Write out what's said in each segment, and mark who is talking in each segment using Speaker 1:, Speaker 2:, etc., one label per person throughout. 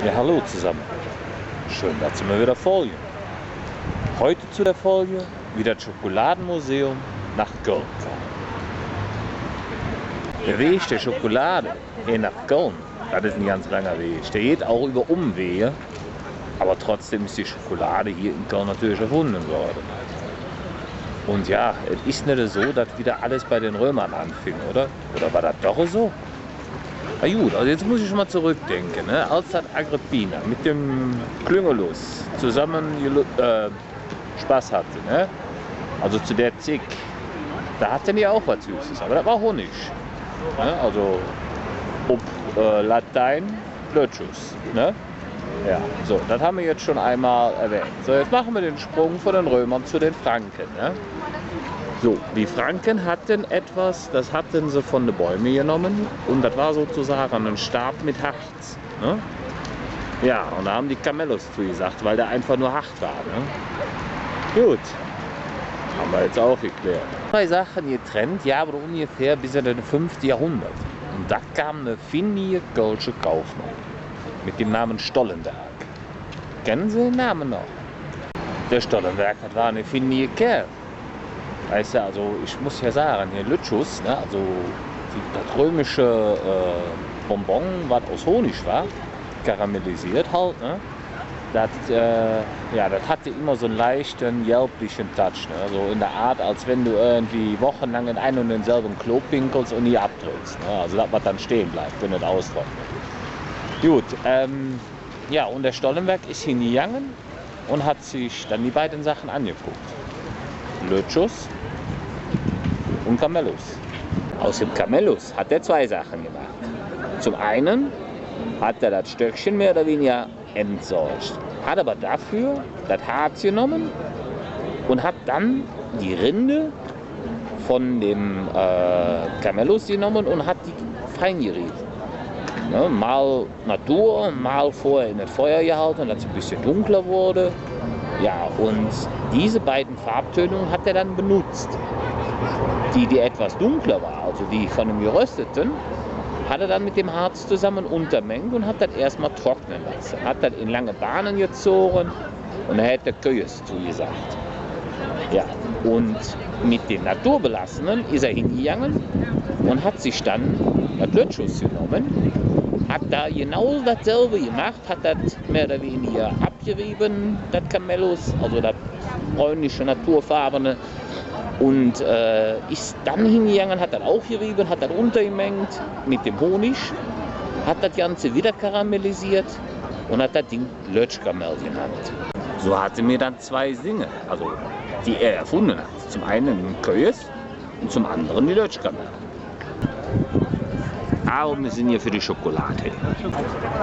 Speaker 1: Ja, hallo zusammen. Schön, dass Sie mal wieder Folge. Heute zu der Folge, wie das Schokoladenmuseum nach Köln kam. Der Weg der Schokolade hier nach Köln, das ist ein ganz langer Weg. Der geht auch über Umwege, aber trotzdem ist die Schokolade hier in Köln natürlich erfunden worden. Und ja, es ist nicht so, dass wieder alles bei den Römern anfing, oder? Oder war das doch so? Na gut, also jetzt muss ich mal zurückdenken, ne? Als das Agrippina mit dem Klüngelus zusammen Spaß hatte, ne? Also zu der Zick, da hatten die auch was Süßes, aber das war Honig. Ne? Also ob Latein, Lötschus, ne? Ja, so, das haben wir jetzt schon einmal erwähnt. So, jetzt machen wir den Sprung von den Römern zu den Franken, ne? So, die Franken hatten etwas, das hatten sie von den Bäumen genommen und das war sozusagen ein Stab mit Harz. Ne? Ja, und da haben die Camellus zu gesagt, weil der einfach nur hart war. Ne? Gut, haben wir jetzt auch geklärt. Zwei Sachen getrennt, ja, aber ungefähr bis in den 5. Jahrhundert. Und da kam eine findige kölsche Kaufmann mit dem Namen Stollenberg. Kennen Sie den Namen noch? Der Stollenberg, das war eine findige Kerl. Weißt du, also ich muss ja sagen, hier Lütschus, ne, also das römische Bonbon, was aus Honig war, karamellisiert halt, ne, das hatte immer so einen leichten, gelblichen Touch, ne, so in der Art, als wenn du irgendwie wochenlang in einen und denselben Klo pinkelst und nie abdrückst, ne, also das, was dann stehen bleibt, wenn es austrocknet. Gut, ja, und der Stollenberg ist hingegangen und hat sich dann die beiden Sachen angeguckt. Lötschus und Camellus. Aus dem Camellus hat er zwei Sachen gemacht. Zum einen hat er das Stöckchen mehr oder weniger entsorgt, hat aber dafür das Harz genommen und hat dann die Rinde von dem Camellus genommen und hat die fein gerieben. Ne, mal Natur, mal vorher in das Feuer gehalten, dass es ein bisschen dunkler wurde. Ja, und diese beiden Farbtönungen hat er dann benutzt. Die etwas dunkler war, also die von dem gerösteten, hat er dann mit dem Harz zusammen untermengt und hat das erstmal trocknen lassen. Hat das in lange Bahnen gezogen und er hat der Köhes zugesagt. Ja, und mit den naturbelassenen ist er hingegangen und hat sich dann das Lötschus genommen, hat da genau dasselbe gemacht, hat das mehr oder weniger abgerieben, das Camellus, also das bräunliche, naturfarbene, und ist dann hingegangen, hat das auch gerieben, hat das untergemengt mit dem Honig, hat das Ganze wieder karamellisiert und hat das Ding Lötschkamell genannt. So hatte mir dann zwei Dinge, also die er erfunden hat. Zum einen den Köhes und zum anderen die Lötschkamell. Aber wir sind hier für die Schokolade.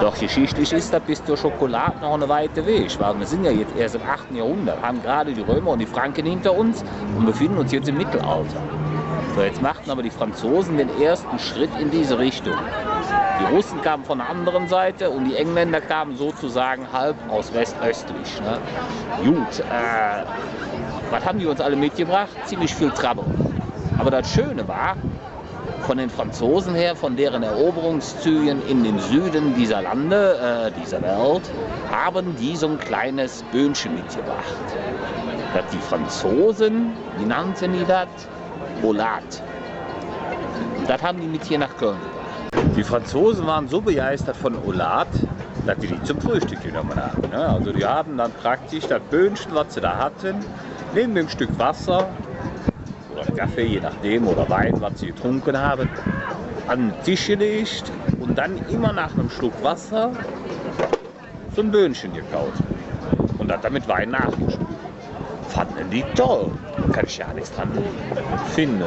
Speaker 1: Doch geschichtlich ist das bis zur Schokolade noch eine weite Weg, weil wir sind ja jetzt erst im 8. Jahrhundert, haben gerade die Römer und die Franken hinter uns und befinden uns jetzt im Mittelalter. So, jetzt machten aber die Franzosen den ersten Schritt in diese Richtung. Die Russen kamen von der anderen Seite und die Engländer kamen sozusagen halb aus westöstlich. Ne? Gut, was haben die uns alle mitgebracht? Ziemlich viel Trouble. Aber das Schöne war, von den Franzosen her, von deren Eroberungszügen in den Süden dieser Lande, dieser Welt, haben die so ein kleines Böhnchen mitgebracht. Das die Franzosen, wie nannten die das? Olat. Und das haben die mit hier nach Köln gebracht. Die Franzosen waren so begeistert von Olat, dass die zum Frühstück genommen haben. Ne? Also die haben dann praktisch das Böhnchen, was sie da hatten, neben dem Stück Wasser oder Kaffee, je nachdem, oder Wein, was sie getrunken haben, an den Tisch gelegt und dann immer nach einem Schluck Wasser so ein Böhnchen gekaut und hat damit Wein nachgespült. Fanden die toll, da kann ich ja nichts dran finden.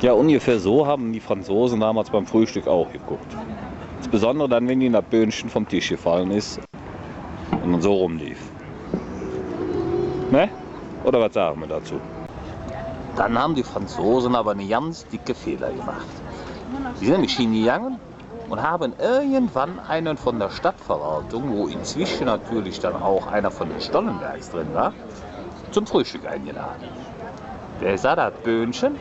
Speaker 1: Ja, ungefähr so haben die Franzosen damals beim Frühstück auch geguckt. Insbesondere dann, wenn ihnen das Böhnchen vom Tisch gefallen ist und man so rumlief. Ne? Oder was sagen wir dazu? Dann haben die Franzosen aber eine ganz dicke Fehler gemacht. Die sind nämlich hingegangen und haben irgendwann einen von der Stadtverwaltung, wo inzwischen natürlich dann auch einer von den Stollenbergs drin war, zum Frühstück eingeladen. Der sah das Böhnchen,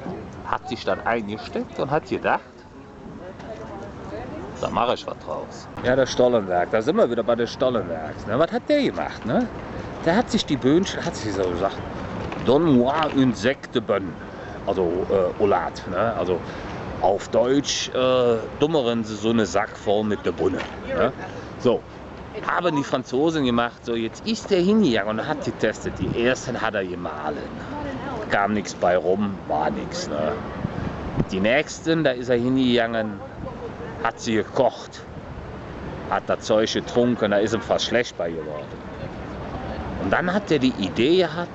Speaker 1: hat sich dann eingesteckt und hat gedacht, da mache ich was draus. Ja, das Stollenwerk, da sind wir wieder bei den Stollenwerks. Ne? Was hat der gemacht? Ne? Der hat sich die Böhnchen, hat sich so gesagt, donne-moi une sec de bonne. Also Olat, ne? Also auf Deutsch dummeren sie so eine Sack voll mit der Bunne. Ne? So, haben die Franzosen gemacht, so jetzt ist der hingegangen und hat getestet. Die ersten hat er gemahlen. Kam nichts bei rum, war nichts. Ne? Die nächsten, da ist er hingegangen, hat sie gekocht, hat das Zeug getrunken, da ist ihm fast schlecht bei geworden. Und dann hat er die Idee gehabt,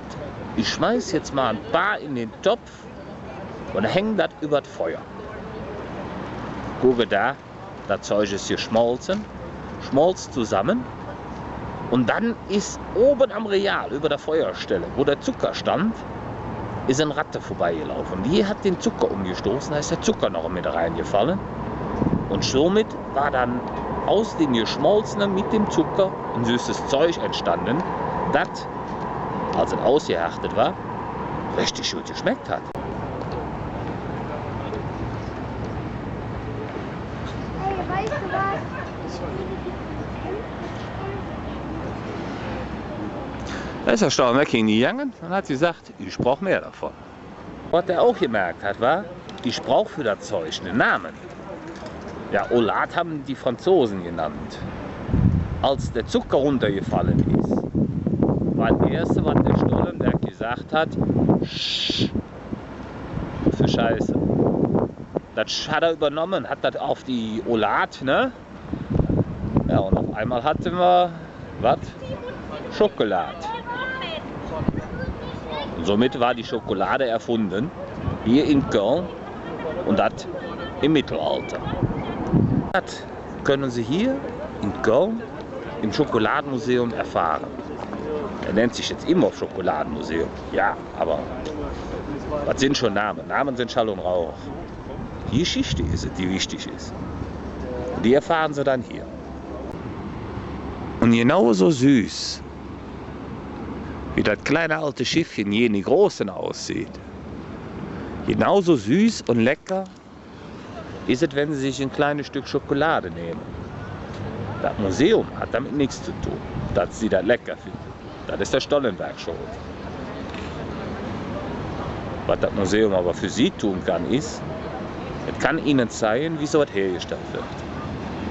Speaker 1: ich schmeiß jetzt mal ein paar in den Topf und hänge das über das Feuer. Gucke da, das Zeug ist geschmolzen, schmolz zusammen und dann ist oben am Real über der Feuerstelle, wo der Zucker stand, ist eine Ratte vorbeigelaufen. Die hat den Zucker umgestoßen, da ist der Zucker noch mit reingefallen. Und somit war dann aus dem Geschmolzenen mit dem Zucker ein süßes Zeug entstanden, das, als es ausgehärtet war, richtig gut geschmeckt hat.
Speaker 2: Hey, weißt du was?
Speaker 1: Da ist der Stollenwerk hingegangen und hat gesagt, ich brauche mehr davon. Was er auch gemerkt hat, war, ich brauche für das Zeug einen Namen. Ja, Olat haben die Franzosen genannt. Als der Zucker runtergefallen ist, war das Erste, was der Stollenwerk gesagt hat, Sch für Scheiße. Das hat er übernommen, hat das auf die Olat, ne? Ja, und auf einmal hatten wir, was? Schokolade. Und somit war die Schokolade erfunden, hier in Köln und das im Mittelalter. Das können Sie hier in Köln im Schokoladenmuseum erfahren. Er nennt sich jetzt immer Schokoladenmuseum. Ja, aber was sind schon Namen? Namen sind Schall und Rauch. Die Geschichte ist es, die wichtig ist. Und die erfahren Sie dann hier. Und genauso süß, wie das kleine alte Schiffchen hier in die großen aussieht, genauso süß und lecker ist es, wenn Sie sich ein kleines Stück Schokolade nehmen. Das Museum hat damit nichts zu tun, dass Sie das lecker finden. Das ist der Stollenwerk schuld. Was das Museum aber für Sie tun kann, ist, es kann Ihnen zeigen, wie so etwas hergestellt wird.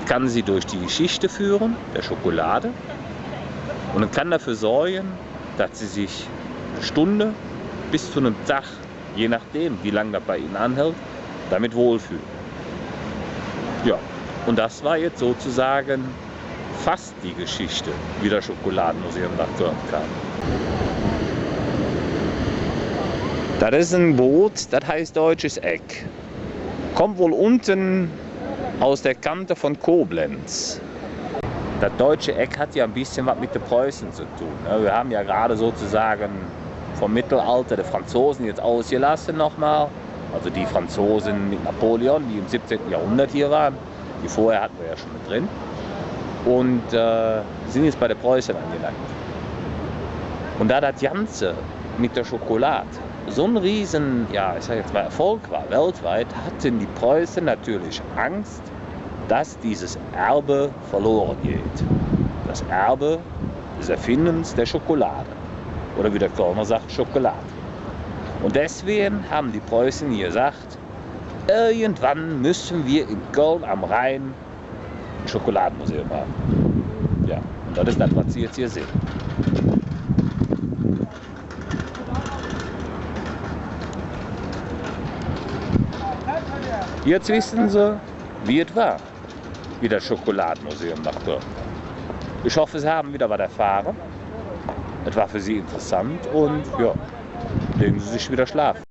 Speaker 1: Es kann Sie durch die Geschichte führen, der Schokolade, und es kann dafür sorgen, dass Sie sich eine Stunde bis zu einem Tag, je nachdem, wie lange das bei Ihnen anhält, damit wohlfühlen. Ja, und das war jetzt sozusagen fast die Geschichte, wie das Schokoladenmuseum nach Köln kam. Das ist ein Boot, das heißt Deutsches Eck. Kommt wohl unten aus der Kante von Koblenz. Das Deutsche Eck hat ja ein bisschen was mit den Preußen zu tun. Wir haben ja gerade sozusagen vom Mittelalter der Franzosen jetzt ausgelassen nochmal. Also die Franzosen mit Napoleon, die im 17. Jahrhundert hier waren. Die vorher hatten wir ja schon mit drin. Und sind jetzt bei den Preußen angelangt. Und da das Ganze mit der Schokolade so ein riesen, ja, ich sag jetzt mal Erfolg war weltweit, hatten die Preußen natürlich Angst, dass dieses Erbe verloren geht. Das Erbe des Erfindens der Schokolade. Oder wie der Kölner sagt, Schokolade. Und deswegen haben die Preußen gesagt, irgendwann müssen wir in Köln am Rhein ein Schokoladenmuseum haben. Ja, und das ist das, was Sie jetzt hier sehen. Jetzt wissen Sie, wie es war, wie das Schokoladenmuseum nach Köln. Ich hoffe, Sie haben wieder was erfahren. Es war für Sie interessant und ja, legen Sie sich wieder schlafen.